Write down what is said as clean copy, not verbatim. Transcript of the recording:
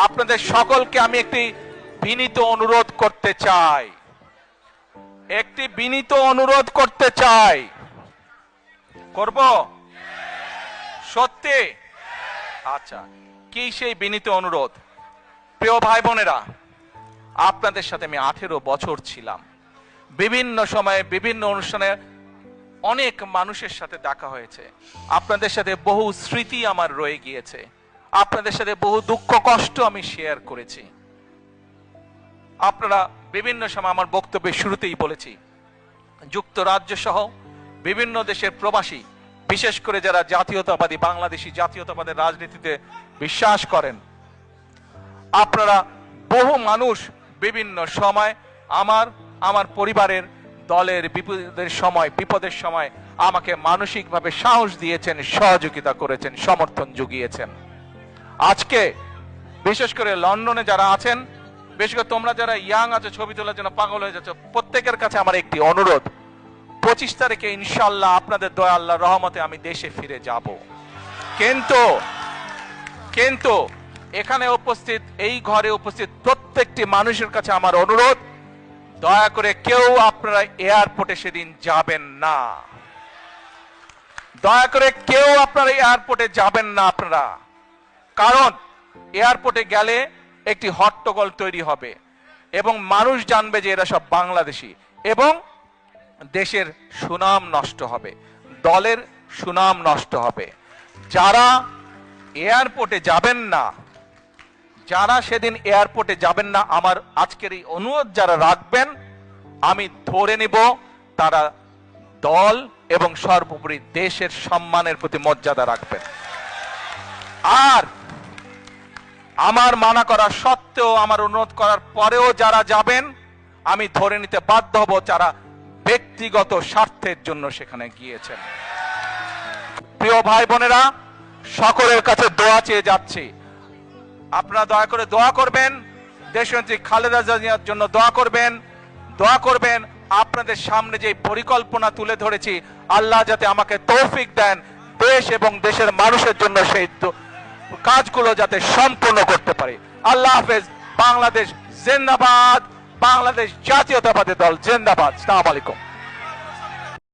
আপনাদের সকলকে আমি একটি বিনীত অনুরোধ করতে চাই, করব সত্যি? আচ্ছা, কি সেই বিনীত অনুরোধ? প্রিয় ভাই বোনেরা, আপনাদের সাথে আমি 18 বছর ছিলাম। বিভিন্ন সময়ে বিভিন্ন অনুষ্ঠানে অনেক মানুষের সাথে দেখা হয়েছে। আপনাদের সাথে বহু স্মৃতি আমার রয়ে গিয়েছে। আপনাদের সাথে বহু দুঃখ কষ্ট আমি শেয়ার করেছি। আপনারা বিভিন্ন সময়, আমার বক্তব্যের শুরুতেই বলেছি, যুক্তরাজ্য সহ বিভিন্ন দেশের প্রবাসী, বিশেষ করে যারা জাতীয়তাবাদী, বাংলাদেশি জাতীয়তাবাদের রাজনীতিতে বিশ্বাস করেন, আপনারা বহু মানুষ বিভিন্ন সময় আমার পরিবারের, দলের বিপদের সময় আমাকে মানসিকভাবে সাহস দিয়েছেন, সহযোগিতা করেছেন, সমর্থন জুগিয়েছেন। আজকে বিশেষ করে লন্ডনে যারা আছেন, বিশেষ করে তোমরা যারা ইয়াং আছো, ছবি তোলার জন্য পাগল হয়ে যাচ্ছ, প্রত্যেকের কাছে আমার একটি অনুরোধ, 25 তারিখে ইনশাআল্লাহ আপনাদের দয়া, আল্লাহর রহমতে আমি দেশে ফিরে যাব। কিন্তু এখানে উপস্থিত, এই ঘরে উপস্থিত প্রত্যেকটি মানুষের কাছে আমার অনুরোধ, দয়া করে কেউ আপনারা এয়ারপোর্টে সেদিন যাবেন না। দয়া করে কেউ আপনারা এয়ারপোর্টে যাবেন না আপনারা। কারণ এয়ারপোর্টে গেলে একটি হট্টগোল তৈরি হবে এবং মানুষ জানবে যে এরা সব বাংলাদেশি, এবং দেশের সুনাম নষ্ট হবে, দলের সুনাম নষ্ট হবে। যারা এয়ারপোর্টে যাবেন না, যারা সেদিন এয়ারপোর্টে যাবেন না, আমার আজকের এই অনুরোধ যারা রাখবেন, আমি ধরে নেব তারা দল এবং সর্বোপরি দেশের সম্মানের প্রতি মর্যাদা রাখবেন। আর আমার মানা করা সত্ত্বেও, আমার অনুরোধ করার পরেও যারা যাবেন, আমি ধরে নিতে বাধ্য হব যারা ব্যক্তিগত স্বার্থের জন্য সেখানে গিয়েছেন। প্রিয় ভাই বোনেরা, সকলের কাছে দোয়া চেয়ে যাচ্ছি, আপনারা দয়া করে দোয়া করবেন, দেশনেত্রী খালেদা জিয়ার জন্য দোয়া করবেন। আপনাদের সামনে যে পরিকল্পনা তুলে ধরেছি, আল্লাহ যাতে আমাকে তৌফিক দেন দেশ এবং দেশের মানুষের জন্য সেই কাজগুলো যাতে সম্পূর্ণ করতে পারি। আল্লাহ হাফেজ। বাংলাদেশ জিন্দাবাদ, বাংলাদেশ জাতীয়তাবাদী দল জিন্দাবাদ। আসসালামু আলাইকুম।